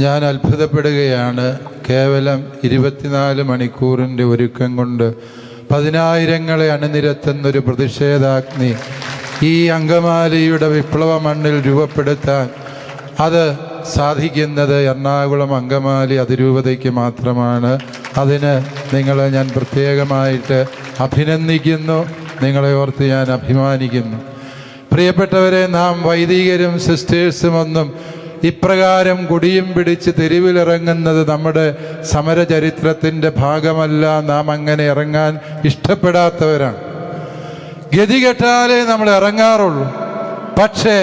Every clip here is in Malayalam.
ഞാൻ അത്ഭുതപ്പെടുകയാണ്. കേവലം 24 മണിക്കൂറിൻ്റെ ഒരുക്കം കൊണ്ട് 10,000-ങ്ങളെ അണിനിരത്തുന്നൊരു പ്രതിഷേധാഗ്നി ഈ അങ്കമാലിയുടെ വിപ്ലവ മണ്ണിൽ രൂപപ്പെടുത്താൻ അത് സാധിക്കുന്നത് എറണാകുളം അങ്കമാലി അതിരൂപതയ്ക്ക് മാത്രമാണ്. അതിന് നിങ്ങളെ ഞാൻ പ്രത്യേകമായിട്ട് അഭിനന്ദിക്കുന്നു. നിങ്ങളെ ഓർത്ത് ഞാൻ അഭിമാനിക്കുന്നു. പ്രിയപ്പെട്ടവരെ, നാം വൈദികരും സിസ്റ്റേഴ്സും ഒന്നും ഇപ്രകാരം കുടിയും പിടിച്ച് തെരുവിലിറങ്ങുന്നത് നമ്മുടെ സമരചരിത്രത്തിൻ്റെ ഭാഗമല്ല. നാം അങ്ങനെ ഇറങ്ങാൻ ഇഷ്ടപ്പെടാത്തവരാണ്. ഗതികെട്ടാലേ നമ്മൾ ഇറങ്ങാറുള്ളൂ. പക്ഷേ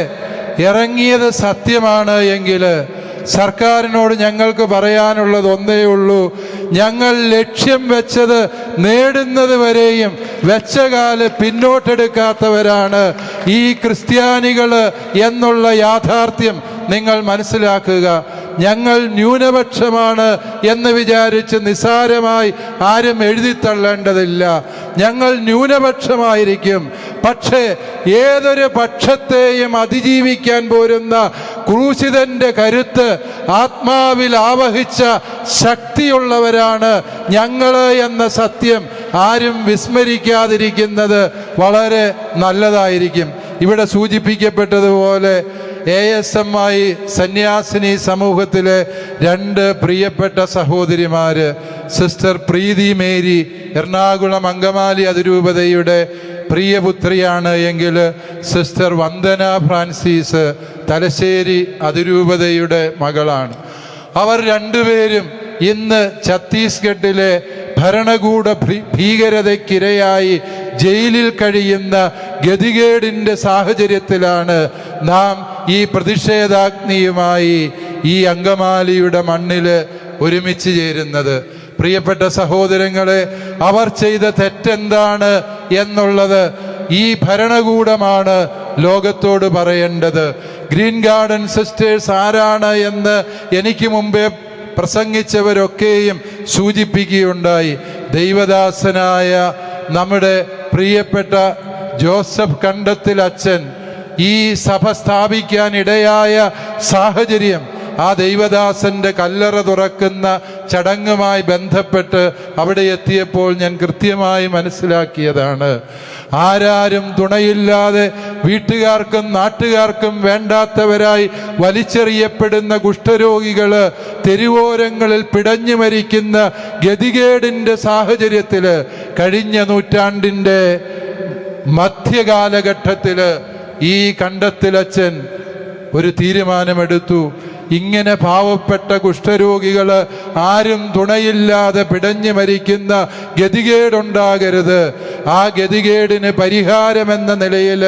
ഇറങ്ങിയത് സത്യമാണ് എങ്കിൽ സർക്കാരിനോട് ഞങ്ങൾക്ക് പറയാനുള്ളത് ഒന്നേ ഉള്ളൂ: ഞങ്ങൾ ലക്ഷ്യം വെച്ചത് നേടുന്നത് വരെയും വെച്ച കാല് പിന്നോട്ടെടുക്കാത്തവരാണ് ഈ ക്രിസ്ത്യാനികൾ എന്നുള്ള യാഥാർത്ഥ്യം നിങ്ങൾ മനസ്സിലാക്കുക. ഞങ്ങൾ ന്യൂനപക്ഷമാണ് എന്ന് വിചാരിച്ച് നിസ്സാരമായി ആരും എഴുതിത്തള്ളേണ്ടതില്ല. ഞങ്ങൾ ന്യൂനപക്ഷമായിരിക്കും, പക്ഷേ ഏതൊരു പക്ഷത്തെയും അതിജീവിക്കാൻ പോരുന്ന ക്രൂശിതന്റെ കരുത്ത് ആത്മാവിൽ ആവഹിച്ച ശക്തിയുള്ളവരാണ് ഞങ്ങൾ എന്ന സത്യം ആരും വിസ്മരിക്കാതിരിക്കുന്നത് വളരെ നല്ലതായിരിക്കും. ഇവിടെ സൂചിപ്പിക്കപ്പെട്ടതുപോലെ ASMI സന്യാസിനി സമൂഹത്തിലെ 2 പ്രിയപ്പെട്ട സഹോദരിമാര്, സിസ്റ്റർ പ്രീതി മേരി എറണാകുളം അങ്കമാലി അതിരൂപതയുടെ പ്രിയപുത്രിയാണ് എങ്കിൽ സിസ്റ്റർ വന്ദന ഫ്രാൻസിസ് തലശ്ശേരി അതിരൂപതയുടെ മകളാണ്. അവർ 2 പേരും ഇന്ന് ഛത്തീസ്ഗഡിലെ ഭരണകൂട ഭീകരതയ്ക്കിരയായി ജയിലിൽ കഴിയുന്ന ഗതികേടിൻ്റെ സാഹചര്യത്തിലാണ് നാം ഈ പ്രതിഷേധാഗ്നിയുമായി ഈ അങ്കമാലിയുടെ മണ്ണിൽ ഒരുമിച്ച് ചേരുന്നത്. പ്രിയപ്പെട്ട സഹോദരങ്ങളെ, അവർ ചെയ്ത തെറ്റെന്താണ് എന്നുള്ളത് ഈ ഭരണകൂടമാണ് ലോകത്തോട് പറയേണ്ടത്. ഗ്രീൻ ഗാർഡൻ സിസ്റ്റേഴ്സ് ആരാണ് എന്ന് എനിക്ക് മുമ്പേ പ്രസംഗിച്ചവരൊക്കെയും സൂചിപ്പിക്കുകയുണ്ടായി. ദൈവദാസനായ നമ്മുടെ പ്രിയപ്പെട്ട ജോസഫ് കണ്ടത്തിൽ അച്ഛൻ ഈ സഭ സ്ഥാപിക്കാൻ ഇടയായ സാഹചര്യം ആ ദൈവദാസന്റെ കല്ലറ തുറക്കുന്ന ചടങ്ങുമായി ബന്ധപ്പെട്ട് അവിടെ എത്തിയപ്പോൾ ഞാൻ കൃത്യമായി മനസ്സിലാക്കിയതാണ്. ആരാരും തുണയില്ലാതെ വീട്ടുകാർക്കും നാട്ടുകാർക്കും വേണ്ടാത്തവരായി വലിച്ചെറിയപ്പെടുന്ന കുഷ്ഠരോഗികൾ തെരുവോരങ്ങളിൽ പിടഞ്ഞു മരിക്കുന്ന ഗതികേടിൻ്റെ സാഹചര്യത്തിൽ കഴിഞ്ഞ നൂറ്റാണ്ടിൻ്റെ മധ്യകാലഘട്ടത്തിൽ ഈ കണ്ടത്തിലച്ഛൻ ഒരു തീരുമാനമെടുത്തു. ഇങ്ങനെ പാവപ്പെട്ട കുഷ്ഠരോഗികൾ ആരും തുണയില്ലാതെ പിടഞ്ഞു മരിക്കുന്ന ഗതികേടുണ്ടാകരുത്. ആ ഗതികേടിന് പരിഹാരമെന്ന നിലയിൽ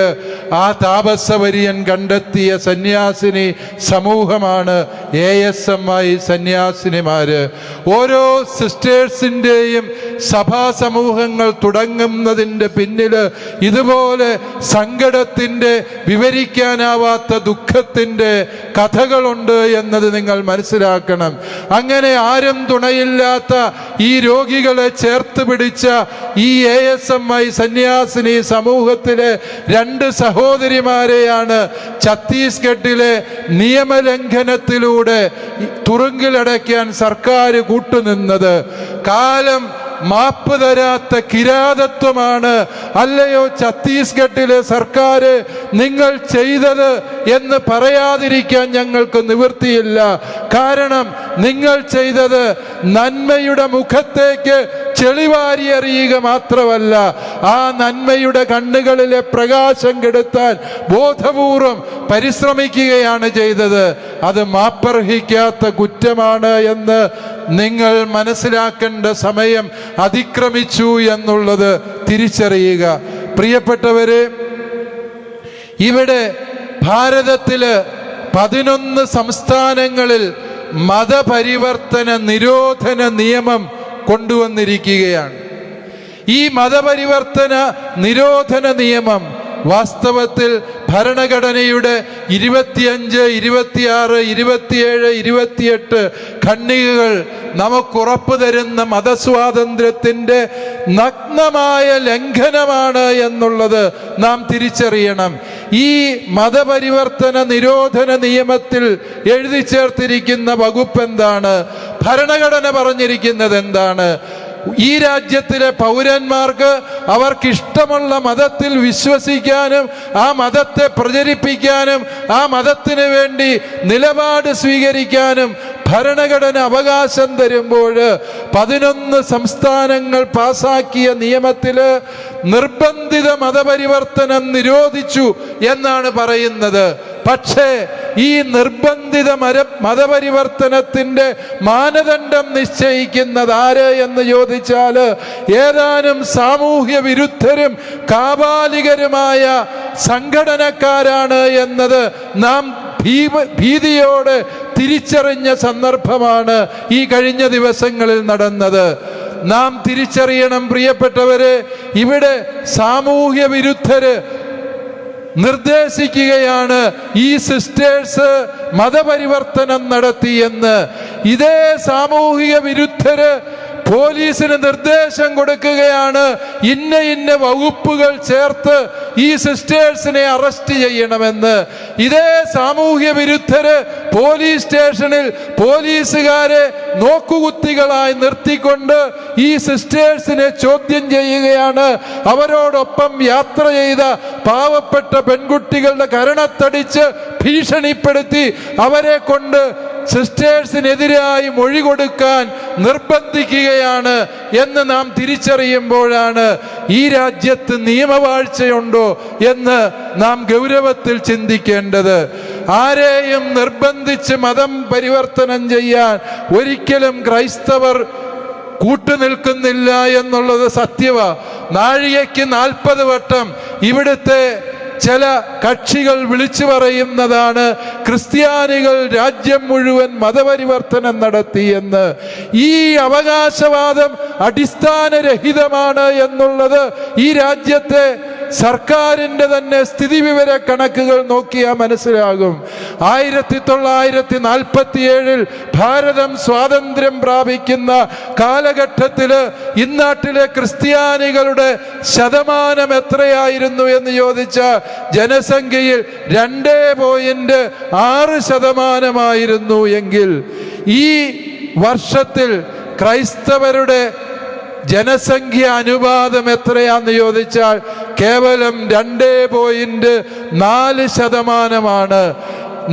ആ താപസവര്യൻ കണ്ടെത്തിയ സന്യാസിനി സമൂഹമാണ് ASMI സന്യാസിനിമാര്. ഓരോ സിസ്റ്റേഴ്സിൻ്റെയും സഭാ സമൂഹങ്ങൾ തുടങ്ങുന്നതിൻ്റെ പിന്നിൽ ഇതുപോലെ സങ്കടത്തിൻ്റെ, വിവരിക്കാനാവാത്ത ദുഃഖത്തിൻ്റെ കഥകളുണ്ട് എന്നത് നിങ്ങൾ മനസ്സിലാക്കണം. അങ്ങനെ ആരും തുണയില്ലാത്ത ഈ രോഗികളെ ചേർത്ത് പിടിച്ച ഈ ASMI സന്യാസിനി സമൂഹത്തിലെ 2 സഹോദരിമാരെയാണ് ഛത്തീസ്ഗഡിലെ നിയമലംഘനത്തിലൂടെ തുറുങ്കിലടയ്ക്കാൻ സർക്കാർ കൂട്ടുനിന്നത്. കാലം മാപ്പ് തരാത്ത കിരാതത്വമാണ് അല്ലയോ ഛത്തീസ്ഗഡിലെ സർക്കാർ നിങ്ങൾ ചെയ്തത് എന്ന് പറയാതിരിക്കാൻ ഞങ്ങൾക്ക് നിവൃത്തിയില്ല. കാരണം നിങ്ങൾ ചെയ്തത് നന്മയുടെ മുഖത്തേക്ക് ചെളിവാരി എറിയുക മാത്രമല്ല, ആ നന്മയുടെ കണ്ണുകളിലെ പ്രകാശം കെടുത്താൻ ബോധപൂർവം പരിശ്രമിക്കുകയാണ് ചെയ്തത്. അത് മാപ്പർഹിക്കാത്ത കുറ്റമാണ് എന്ന് നിങ്ങൾ മനസ്സിലാക്കേണ്ട സമയം അതിക്രമിച്ചു എന്നുള്ളത് തിരിച്ചറിയുക. പ്രിയപ്പെട്ടവരെ, ഇവിടെ ഭാരതത്തില് 11 സംസ്ഥാനങ്ങളിൽ മതപരിവർത്തന നിരോധന നിയമം കൊണ്ടുവന്നിരിക്കുകയാണ്. ഈ മതപരിവർത്തന നിരോധന നിയമം വാസ്തവത്തിൽ ഭരണഘടനയുടെ 25, 26, 27, 28 ഖണ്ഡികകൾ നമുക്കുറപ്പ് തരുന്ന മതസ്വാതന്ത്ര്യത്തിൻ്റെ നഗ്നമായ ലംഘനമാണ് എന്നുള്ളത് നാം തിരിച്ചറിയണം. ഈ മതപരിവർത്തന നിരോധന നിയമത്തിൽ എഴുതി ചേർത്തിരിക്കുന്ന വകുപ്പ് എന്താണ്? ഭരണഘടന പറഞ്ഞിരിക്കുന്നത് എന്താണ്? ഈ രാജ്യത്തിലെ പൗരന്മാർക്ക് അവർക്കിഷ്ടമുള്ള മതത്തിൽ വിശ്വസിക്കാനും ആ മതത്തെ പ്രചരിപ്പിക്കാനും ആ മതത്തിന് വേണ്ടി നിലപാട് സ്വീകരിക്കാനും ഭരണഘടന അവകാശം തരുമ്പോൾ 11 സംസ്ഥാനങ്ങൾ പാസാക്കിയ നിയമത്തില് നിർബന്ധിത മതപരിവർത്തനം നിരോധിച്ചു എന്നാണ് പറയുന്നത്. പക്ഷേ ഈ നിർബന്ധിത മതപരിവർത്തനത്തിന്റെ മാനദണ്ഡം നിശ്ചയിക്കുന്നത് ആര് എന്ന് ചോദിച്ചാൽ ഏതാനും സാമൂഹ്യ വിരുദ്ധരും കാപാലികരുമായ സംഘടനക്കാരാണ് എന്നത് നാം ഭീതിയോടെ തിരിച്ചറിഞ്ഞ സന്ദർഭമാണ് ഈ കഴിഞ്ഞ ദിവസങ്ങളിൽ നടന്നത്. നാം തിരിച്ചറിയണം പ്രിയപ്പെട്ടവരെ, ഇവിടെ സാമൂഹ്യ വിരുദ്ധര് നിർദ്ദേശിക്കുകയാണ് ഈ സിസ്റ്റേഴ്സ് മതപരിവർത്തനം നടത്തിയെന്ന്. ഇതേ സാമൂഹിക വിരുദ്ധര് പോലീസിന് നിർദ്ദേശം കൊടുക്കുകയാണ് ഇന്ന വകുപ്പുകൾ ചേർത്ത് ഈ സിസ്റ്റേഴ്സിനെ അറസ്റ്റ് ചെയ്യണമെന്ന്. ഇതേ സാമൂഹ്യ വിരുദ്ധര് പോലീസ് സ്റ്റേഷനിൽ പോലീസുകാരെ നോക്കുകുത്തികളായി നിർത്തിക്കൊണ്ട് ഈ സിസ്റ്റേഴ്സിനെ ചോദ്യം ചെയ്യുകയാണ്. അവരോടൊപ്പം യാത്ര ചെയ്ത പാവപ്പെട്ട പെൺകുട്ടികളുടെ കരണത്തടിച്ച് ഭീഷണിപ്പെടുത്തി അവരെ കൊണ്ട് സിസ്റ്റേഴ്സിനെതിരായി മൊഴി കൊടുക്കാൻ നിർബന്ധിക്കുകയാണ് എന്ന് നാം തിരിച്ചറിയുമ്പോഴാണ് ഈ രാജ്യത്ത് നിയമവാഴ്ചയുണ്ടോ എന്ന് നാം ഗൗരവത്തിൽ ചിന്തിക്കേണ്ടത്. ആരെയും നിർബന്ധിച്ച് മതം പരിവർത്തനം ചെയ്യാൻ ഒരിക്കലും ക്രൈസ്തവർ കൂട്ടുനിൽക്കുന്നില്ല എന്നുള്ളത് സത്യവാ. നാഴികയ്ക്ക് 40 വട്ടം ഇവിടുത്തെ ചില കക്ഷികൾ വിളിച്ചു പറയുന്നതാണ് ക്രിസ്ത്യാനികൾ രാജ്യം മുഴുവൻ മതപരിവർത്തനം നടത്തിയെന്ന്. ഈ അവകാശവാദം അടിസ്ഥാനരഹിതമാണ് എന്നുള്ളത് ഈ രാജ്യത്തെ സർക്കാരിൻ്റെ തന്നെ സ്ഥിതിവിവര കണക്കുകൾ നോക്കിയാൽ മനസ്സിലാകും. 1947 ഭാരതം സ്വാതന്ത്ര്യം പ്രാപിക്കുന്ന കാലഘട്ടത്തിൽ ഇന്നാട്ടിലെ ക്രിസ്ത്യാനികളുടെ ശതമാനം എത്രയായിരുന്നു എന്ന് ചോദിച്ചാൽ ജനസംഖ്യയിൽ 2.6% എങ്കിൽ ഈ വർഷത്തിൽ ക്രൈസ്തവരുടെ ജനസംഖ്യ അനുപാതം എത്രയാന്ന് ചോദിച്ചാൽ കേവലം 2.4%.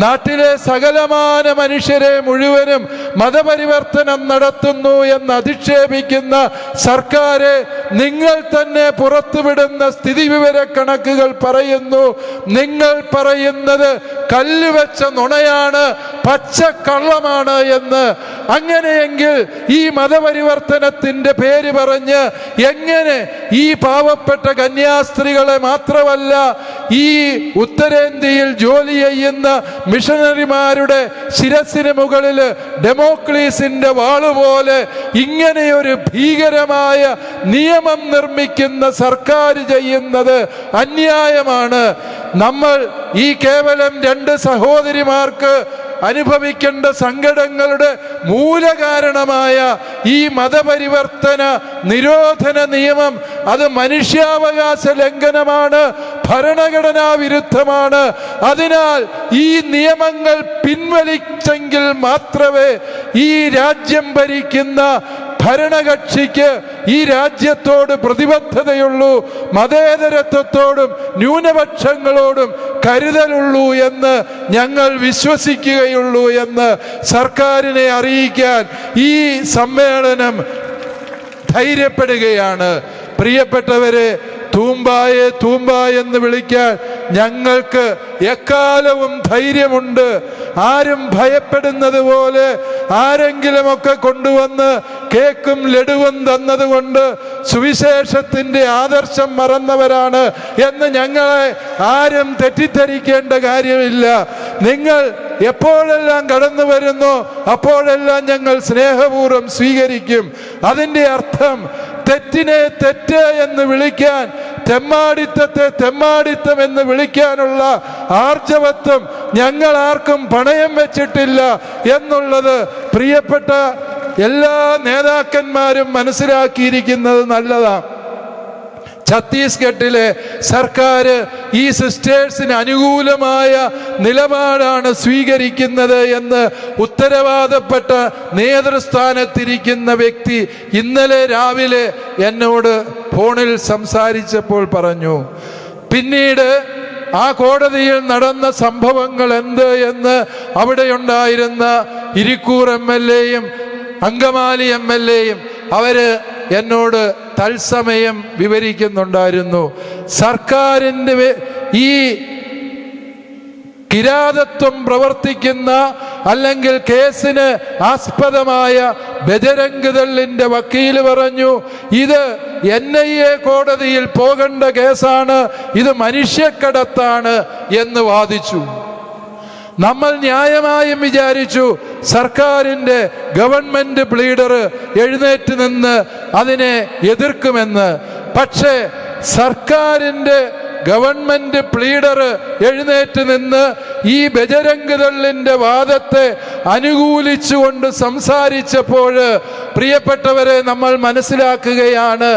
നാട്ടിലെ സകലമാന മനുഷ്യരെ മുഴുവനും മതപരിവർത്തനം നടത്തുന്നു എന്ന് അധിക്ഷേപിക്കുന്ന സർക്കാരെ നിങ്ങൾ തന്നെ പുറത്തുവിടുന്ന സ്ഥിതിവിവര കണക്കുകൾ പറയുന്നു. നിങ്ങൾ പറയുന്നത് കല്ലുവെച്ച നുണയാണ്, പച്ചക്കള്ളമാണ് എന്ന്. അങ്ങനെയെങ്കിൽ ഈ മതപരിവർത്തനത്തിന്റെ പേര് പറഞ്ഞ് എങ്ങനെ ഈ പാവപ്പെട്ട കന്യാസ്ത്രീകളെ മാത്രമല്ല ഈ ഉത്തരേന്ത്യയിൽ ജോലി ചെയ്യുന്ന മിഷണറിമാരുടെ ശിരസിന് മുകളിൽ ഡെമോക്ലീസിന്റെ വാളുപോലെ ഇങ്ങനെയൊരു ഭീകരമായ നിയമം നിർമ്മിക്കുന്ന സർക്കാർ ചെയ്യുന്നത് അന്യായമാണ്. നമ്മൾ ഈ കേവലം 2 സഹോദരിമാർക്ക് അനുഭവിക്കേണ്ട സങ്കടങ്ങളുടെ മൂലകാരണമായ ഈ മതപരിവർത്തന നിരോധന നിയമം അത് മനുഷ്യാവകാശ ലംഘനമാണ്, ഭരണഘടനാ വിരുദ്ധമാണ്. അതിനാൽ ഈ നിയമങ്ങൾ പിൻവലിച്ചെങ്കിൽ മാത്രമേ ഈ രാജ്യം ഭരിക്കുന്ന ഭരണകക്ഷിക്ക് ഈ രാജ്യത്തോട് പ്രതിബദ്ധതയുള്ളൂ, മതേതരത്വത്തോടും ന്യൂനപക്ഷങ്ങളോടും കരുതലുള്ളൂ എന്ന് ഞങ്ങൾ വിശ്വസിക്കുകയുള്ളൂ എന്ന് സർക്കാരിനെ അറിയിക്കാൻ ഈ സമ്മേളനം ധൈര്യപ്പെടുകയാണ്. പ്രിയപ്പെട്ടവരെ, തൂമ്പായെ തൂമ്പ എന്ന് വിളിക്കാൻ ഞങ്ങൾക്ക് എക്കാലവും ധൈര്യമുണ്ട്. ആരും ഭയപ്പെടുന്നത് പോലെ ആരെങ്കിലുമൊക്കെ കൊണ്ടുവന്ന് കേക്കും ലഡുവും തന്നതുകൊണ്ട് സുവിശേഷത്തിന്റെ ആദർശം മറന്നവരാണ് എന്ന് ഞങ്ങളെ ആരും തെറ്റിദ്ധരിക്കേണ്ട കാര്യമില്ല. നിങ്ങൾ എപ്പോഴെല്ലാം കടന്നു വരുന്നോ അപ്പോഴെല്ലാം ഞങ്ങൾ സ്നേഹപൂർവ്വം സ്വീകരിക്കും. അതിൻ്റെ അർത്ഥം തെറ്റിനെ തെറ്റ് എന്ന് വിളിക്കാൻ, തെമ്മാടിത്തത്തെ തെമ്മാടിത്തം എന്ന് വിളിക്കാനുള്ള ആർജവത്വം ഞങ്ങൾ ആർക്കും പണയം വെച്ചിട്ടില്ല എന്നുള്ളത് പ്രിയപ്പെട്ട എല്ലാ നേതാക്കന്മാരും മനസ്സിലാക്കിയിരിക്കുന്നത് നല്ലതാണ്. ഛത്തീസ്ഗഡിലെ സർക്കാർ ഈ സിസ്റ്റേഴ്സിന് അനുകൂലമായ നിലപാടാണ് സ്വീകരിക്കുന്നത് എന്ന് ഉത്തരവാദപ്പെട്ട നേതൃസ്ഥാനത്തിരിക്കുന്ന വ്യക്തി ഇന്നലെ രാവിലെ എന്നോട് ഫോണിൽ സംസാരിച്ചപ്പോൾ പറഞ്ഞു. പിന്നീട് ആ കോടതിയിൽ നടന്ന സംഭവങ്ങൾ എന്ത് എന്ന് അവിടെയുണ്ടായിരുന്ന ഇരിക്കൂർ MLA-യും അങ്കമാലി MLA-യും അവര് എന്നോട് തത്സമയം വിവരിക്കുന്നുണ്ടായിരുന്നു. സർക്കാരിൻ്റെ ഈ കിരാതത്വം പ്രവർത്തിക്കുന്ന അല്ലെങ്കിൽ കേസിന് ആസ്പദമായ ബജരംഗ് ദളിന്റെ വക്കീൽ പറഞ്ഞു, ഇത് NIA കോടതിയിൽ പോകേണ്ട കേസാണ്, ഇത് മനുഷ്യക്കടത്താണ് എന്ന് വാദിച്ചു. നമ്മൾ ന്യായമായും വിചാരിച്ചു സർക്കാരിൻ്റെ ഗവൺമെന്റ് പ്ലീഡർ എഴുന്നേറ്റ് നിന്ന് അതിനെ എതിർക്കുമെന്ന്. പക്ഷേ സർക്കാരിൻ്റെ ഗവൺമെന്റ് പ്ലീഡർ എഴുന്നേറ്റ് നിന്ന് ഈ ബജരംഗ് ദളിന്റെ വാദത്തെ അനുകൂലിച്ചുകൊണ്ട് സംസാരിച്ചപ്പോൾ പ്രിയപ്പെട്ടവരെ നമ്മൾ മനസ്സിലാക്കുകയാണ്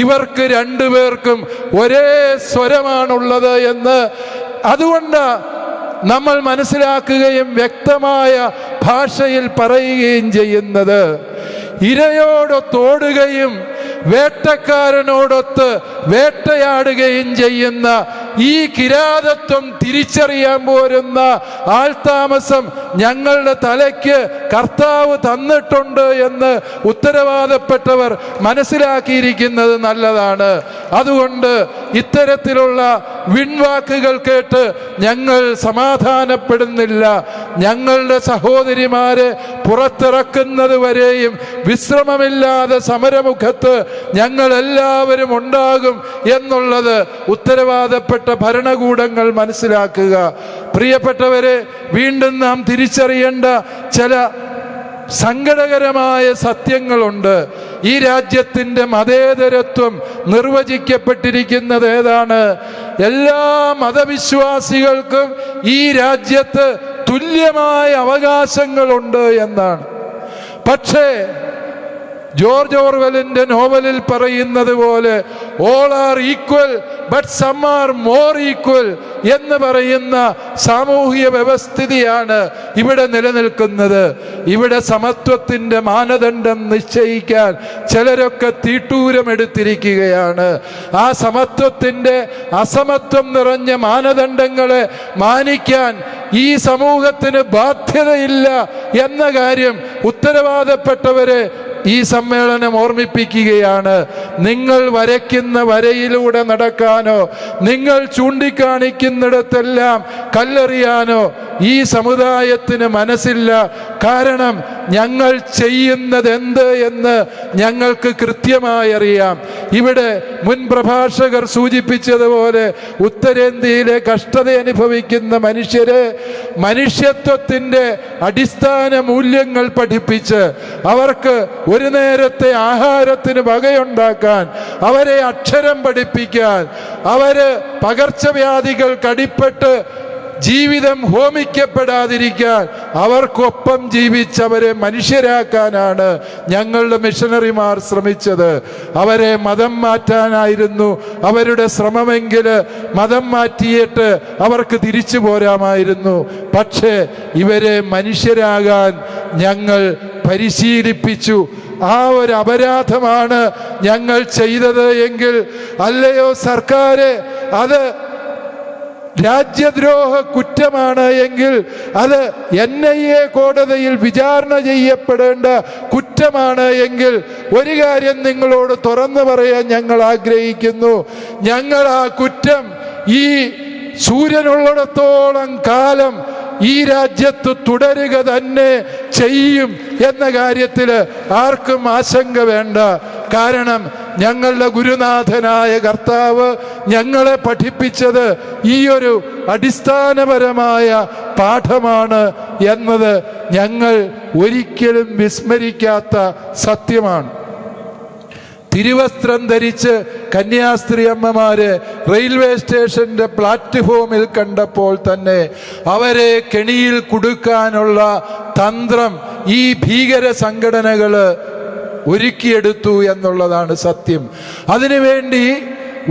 ഇവർക്ക് രണ്ടുപേർക്കും ഒരേ സ്വരമാണുള്ളത് എന്ന്. അതുകൊണ്ട് നമ്മൾ മനസ്സിലാക്കുകയും വ്യക്തമായ ഭാഷയിൽ പറയുകയും ചെയ്യുന്നത്, ഇരയോടൊത്തോടുകയും വേട്ടക്കാരനോടൊത്ത് വേട്ടയാടുകയും ചെയ്യുന്ന ഈ കിരാതത്വം തിരിച്ചറിയാൻ പോരുന്ന ആൾതാമസം ഞങ്ങളുടെ തലയ്ക്ക് കർത്താവ് തന്നിട്ടുണ്ട് എന്ന് ഉത്തരവാദപ്പെട്ടവർ മനസ്സിലാക്കിയിരിക്കുന്നത് നല്ലതാണ്. അതുകൊണ്ട് ഇത്തരത്തിലുള്ള വിൺവാക്കുകൾ കേട്ട് ഞങ്ങൾ സമാധാനപ്പെടുന്നില്ല. ഞങ്ങളുടെ സഹോദരിമാരെ പുറത്തിറക്കുന്നത് വരെയും വിശ്രമമില്ലാതെ സമരമുഖത്ത് ഞങ്ങൾ എല്ലാവരും ഉണ്ടാകും എന്നുള്ളത് ഉത്തരവാദപ്പെട്ട ഭരണകൂടങ്ങൾ മനസ്സിലാക്കുക. പ്രിയപ്പെട്ടവരെ, വീണ്ടും നാം തിരിച്ചറിയേണ്ട ചില സങ്കടകരമായ സത്യങ്ങളുണ്ട്. ഈ രാജ്യത്തിൻ്റെ മതേതരത്വം നിർവചിക്കപ്പെട്ടിരിക്കുന്നത് ഏതാണ്? എല്ലാ മതവിശ്വാസികൾക്കും ഈ രാജ്യത്ത് തുല്യമായ അവകാശങ്ങളുണ്ട് എന്നാണ്. പക്ഷേ ജോർജ് ഓർവെലിന്റെ നോവലിൽ പറയുന്നത് പോലെ all are equal but some are more equal എന്ന് പറയുന്ന സാമൂഹിക വ്യവസ്ഥിതിയാണ് ഇവിടെ നിലനിൽക്കുന്നത്. ഇവിടെ സമത്വത്തിൻ്റെ മാനദണ്ഡം നിശ്ചയിക്കാൻ ചിലരൊക്കെ തീട്ടൂരമെടുത്തിരിക്കുകയാണ്. ആ സമത്വത്തിൻ്റെ അസമത്വം നിറഞ്ഞ മാനദണ്ഡങ്ങളെ മാനിക്കാൻ ഈ സമൂഹത്തിന് ബാധ്യതയില്ല എന്ന കാര്യം ഉത്തരവാദപ്പെട്ടവരെ ഈ സമ്മേളനം ഓർമ്മിപ്പിക്കുകയാണ്. നിങ്ങൾ വരയ്ക്കുന്ന വരയിലൂടെ നടക്കാനോ നിങ്ങൾ ചൂണ്ടിക്കാണിക്കുന്നിടത്തെല്ലാം കല്ലെറിയാനോ ഈ സമുദായത്തിന് മനസ്സില്ല. കാരണം ഞങ്ങൾ ചെയ്യുന്നത് എന്ത് എന്ന് ഞങ്ങൾക്ക് കൃത്യമായി അറിയാം. ഇവിടെ മുൻ പ്രഭാഷകർ സൂചിപ്പിച്ചതുപോലെ ഉത്തരേന്ത്യയിലെ കഷ്ടത അനുഭവിക്കുന്ന മനുഷ്യരെ മനുഷ്യത്വത്തിൻ്റെ അടിസ്ഥാന മൂല്യങ്ങൾ പഠിപ്പിച്ച് അവർക്ക് ഒരു നേരത്തെ ആഹാരത്തിന് വകയുണ്ടാക്കാൻ, അവരെ അക്ഷരം പഠിപ്പിക്കാൻ, അവര് പകർച്ചവ്യാധികൾക്ക് അടിപ്പെട്ട് ജീവിതം ഹോമിക്കപ്പെടാതിരിക്കാൻ അവർക്കൊപ്പം ജീവിച്ചവരെ മനുഷ്യരാക്കാനാണ് ഞങ്ങളുടെ മിഷനറിമാർ ശ്രമിച്ചത്. അവരെ മതം മാറ്റാനായിരുന്നു അവരുടെ ശ്രമമെങ്കിൽ മതം മാറ്റിയിട്ട് അവർക്ക് തിരിച്ചു പോരാമായിരുന്നു. പക്ഷേ ഇവരെ മനുഷ്യരാകാൻ ഞങ്ങൾ പരിശീലിപ്പിച്ചു. ആ ഒരു അപരാധമാണ് ഞങ്ങൾ ചെയ്തത് എങ്കിൽ, അല്ലയോ സർക്കാര്, അത് രാജ്യദ്രോഹ കുറ്റമാണ് എങ്കിൽ അത് NIA കോടതിയിൽ വിചാരണ ചെയ്യപ്പെടേണ്ട കുറ്റമാണ് എങ്കിൽ ഒരു കാര്യം നിങ്ങളോട് തുറന്നു പറയാൻ ഞങ്ങൾ ആഗ്രഹിക്കുന്നു. ഞങ്ങൾ ആ കുറ്റം ഈ സൂര്യനുള്ളിടത്തോളം കാലം ഈ രാജ്യത്ത് തുടരുക തന്നെ ചെയ്യും എന്ന കാര്യത്തിൽ ആർക്കും ആശങ്ക വേണ്ട. കാരണം ഞങ്ങളുടെ ഗുരുനാഥനായ കർത്താവ് ഞങ്ങളെ പഠിപ്പിച്ചത് ഈ ഒരു അടിസ്ഥാനപരമായ പാഠമാണ് എന്നത് ഞങ്ങൾ ഒരിക്കലും വിസ്മരിക്കാത്ത സത്യമാണ്. തിരുവസ്ത്രം ധരിച്ച് കന്യാസ്ത്രീ അമ്മമാര് റെയിൽവേ സ്റ്റേഷന്റെ പ്ലാറ്റ്ഫോമിൽ കണ്ടപ്പോൾ തന്നെ അവരെ കെണിയിൽ കുടുക്കാനുള്ള തന്ത്രം ഈ ഭീകര സംഘടനകൾ ഒരുക്കിയെടുത്തു എന്നുള്ളതാണ് സത്യം. അതിനുവേണ്ടി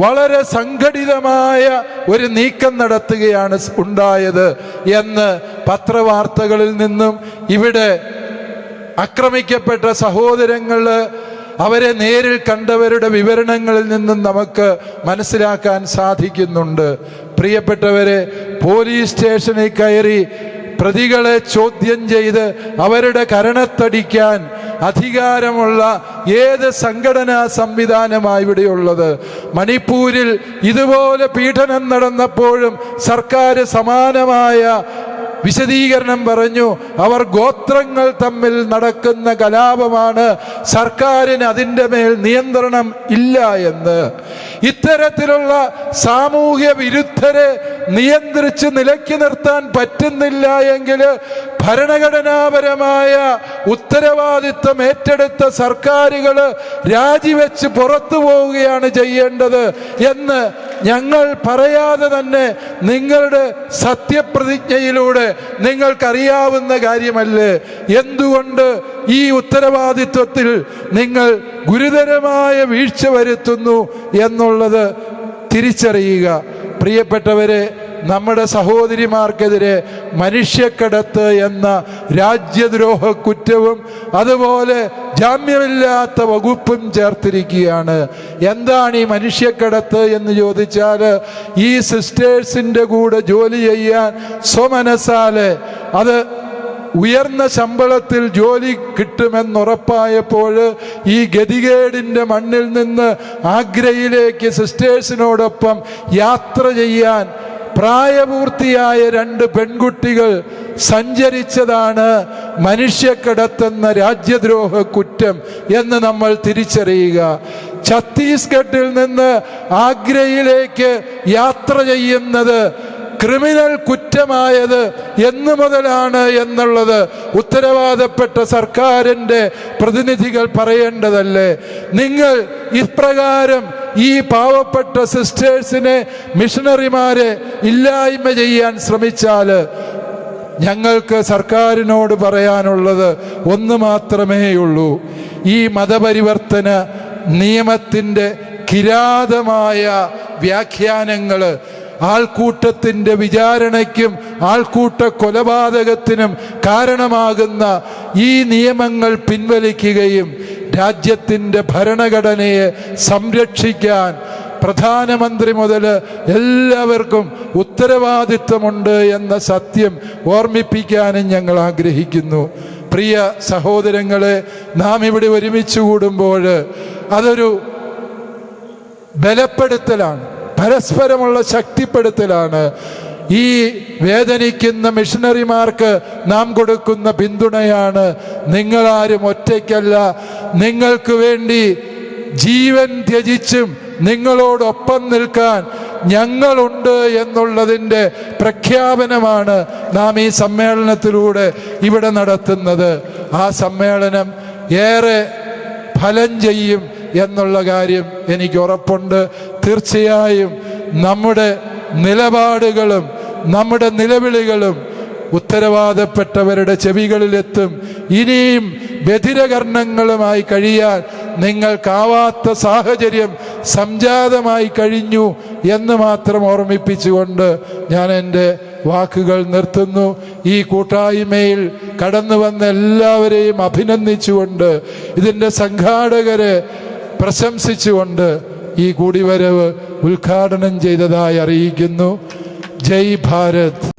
വളരെ സംഘടിതമായ ഒരു നീക്കം നടത്തുകയാണ് ഉണ്ടായത് എന്ന് പത്രവാർത്തകളിൽ നിന്നും ഇവിടെ ആക്രമിക്കപ്പെട്ട സഹോദരങ്ങൾ അവരെ നേരിൽ കണ്ടവരുടെ വിവരണങ്ങളിൽ നിന്നും നമുക്ക് മനസ്സിലാക്കാൻ സാധിക്കുന്നുണ്ട്. പ്രിയപ്പെട്ടവരെ, പോലീസ് സ്റ്റേഷനിൽ കയറി പ്രതികളെ ചോദ്യം ചെയ്ത് അവരുടെ കരണത്തടിക്കാൻ അധികാരമുള്ള ഏത് സംഘടനാ സംവിധാനമാണ് ഇവിടെയുള്ളത്? മണിപ്പൂരിൽ ഇതുപോലെ പീഡനം നടന്നപ്പോഴും സർക്കാർ സമാനമായ വിശദീകരണം പറഞ്ഞു. അവർ ഗോത്രങ്ങൾ തമ്മിൽ നടക്കുന്ന കലാപമാണ്, സർക്കാരിന് അതിൻ്റെ മേൽ നിയന്ത്രണം ഇല്ല എന്ന്. ഇത്തരത്തിലുള്ള സാമൂഹ്യ വിരുദ്ധരെ നിയന്ത്രിച്ച് നിലയ്ക്ക് നിർത്താൻ പറ്റുന്നില്ല എങ്കിൽ ഭരണഘടനാപരമായ ഉത്തരവാദിത്വം ഏറ്റെടുത്ത സർക്കാരുകൾ രാജിവെച്ച് പുറത്തു പോവുകയാണ് ചെയ്യേണ്ടത് എന്ന് ഞങ്ങൾ പറയാതെ തന്നെ നിങ്ങളുടെ സത്യപ്രതിജ്ഞയിലൂടെ നിങ്ങൾക്കറിയാവുന്ന കാര്യമല്ലേ? എന്തുകൊണ്ട് ഈ ഉത്തരവാദിത്വത്തിൽ നിങ്ങൾ ഗുരുതരമായ വീഴ്ച വരുത്തുന്നു എന്നുള്ളത് തിരിച്ചറിയുക. പ്രിയപ്പെട്ടവരെ, നമ്മുടെ സഹോദരിമാർക്കെതിരെ മനുഷ്യക്കടത്ത് എന്ന രാജ്യദ്രോഹ കുറ്റവും അതുപോലെ ജാമ്യമില്ലാത്ത വകുപ്പും ചേർത്തിരിക്കുകയാണ്. എന്താണ് ഈ മനുഷ്യക്കടത്ത് എന്ന് ചോദിച്ചാൽ, ഈ സിസ്റ്റേഴ്സിൻ്റെ കൂടെ ജോലി ചെയ്യാൻ സ്വമനസാലെ അത് ഉയർന്ന ശമ്പളത്തിൽ ജോലി കിട്ടുമെന്നുറപ്പായപ്പോൾ ഈ ഗതികേടിൻ്റെ മണ്ണിൽ നിന്ന് ആഗ്രയിലേക്ക് സിസ്റ്റേഴ്സിനോടൊപ്പം യാത്ര ചെയ്യാൻ പ്രായപൂർത്തിയായ 2 പെൺകുട്ടികൾ സഞ്ചരിച്ചതാണ് മനുഷ്യക്കടത്തെന്ന രാജ്യദ്രോഹ കുറ്റം എന്ന് നമ്മൾ തിരിച്ചറിയുക. ഛത്തീസ്ഗഡിൽ നിന്ന് ആഗ്രയിലേക്ക് യാത്ര ചെയ്യുന്നത് ക്രിമിനൽ കുറ്റമായത് എന്നു മുതലാണ് എന്നുള്ളത് ഉത്തരവാദപ്പെട്ട സർക്കാരിൻ്റെ പ്രതിനിധികൾ പറയേണ്ടതല്ലേ? നിങ്ങൾ ഇപ്രകാരം ഈ പാവപ്പെട്ട സിസ്റ്റേഴ്സിനെ, മിഷണറിമാരെ ഇല്ലായ്മ ചെയ്യാൻ ശ്രമിച്ചാൽ ഞങ്ങൾക്ക് സർക്കാരിനോട് പറയാനുള്ളത് ഒന്ന് മാത്രമേയുള്ളൂ. ഈ മതപരിവർത്തന നിയമത്തിൻ്റെ കിരാതമായ വ്യാഖ്യാനങ്ങൾ ആൾക്കൂട്ടത്തിൻ്റെ വിചാരണയ്ക്കും ആൾക്കൂട്ട കൊലപാതകത്തിനും കാരണമാകുന്ന ഈ നിയമങ്ങൾ പിൻവലിക്കുകയും രാജ്യത്തിൻ്റെ ഭരണഘടനയെ സംരക്ഷിക്കാൻ പ്രധാനമന്ത്രി മുതൽ എല്ലാവർക്കും ഉത്തരവാദിത്വമുണ്ട് എന്ന സത്യം ഓർമ്മിപ്പിക്കാനും ഞങ്ങൾ ആഗ്രഹിക്കുന്നു. പ്രിയ സഹോദരങ്ങളെ, നാം ഇവിടെ ഒരുമിച്ച് കൂടുമ്പോൾ അതൊരു ബലപ്പെടുത്തലാണ്, പരസ്പരമുള്ള ശക്തിപ്പെടുത്തലാണ്. ഈ വേദനിക്കുന്ന മിഷണറിമാർക്ക് നാം കൊടുക്കുന്ന പിന്തുണയാണ്. നിങ്ങളാരും ഒറ്റയ്ക്കല്ല, നിങ്ങൾക്ക് വേണ്ടി ജീവൻ ത്യജിച്ചും നിങ്ങളോടൊപ്പം നിൽക്കാൻ ഞങ്ങളുണ്ട് എന്നുള്ളതിൻ്റെ പ്രഖ്യാപനമാണ് നാം ഈ സമ്മേളനത്തിലൂടെ ഇവിടെ നടത്തുന്നത്. ആ സമ്മേളനം ഏറെ ഫലം ചെയ്യും എന്നുള്ള കാര്യം എനിക്ക് ഉറപ്പുണ്ട്. തീർച്ചയായും നമ്മുടെ നിലപാടുകളും നമ്മുടെ നിലവിളികളും ഉത്തരവാദപ്പെട്ടവരുടെ ചെവികളിലെത്തും. ഇനിയും ബധിരകർണങ്ങളുമായി കഴിയാൻ നിങ്ങൾക്കാവാത്ത സാഹചര്യം സംജാതമായി കഴിഞ്ഞു എന്ന് മാത്രം ഓർമ്മിപ്പിച്ചുകൊണ്ട് ഞാൻ എൻ്റെ വാക്കുകൾ നിർത്തുന്നു. ഈ കൂട്ടായ്മയിൽ കടന്നു വന്ന എല്ലാവരെയും അഭിനന്ദിച്ചുകൊണ്ട്, ഇതിൻ്റെ സംഘാടകരെ പ്രശംസിച്ചുകൊണ്ട് ഈ കൂടിവരവ് ഉദ്ഘാടനം ചെയ്തതായി അറിയിക്കുന്നു. ജയ് ഭാരത്.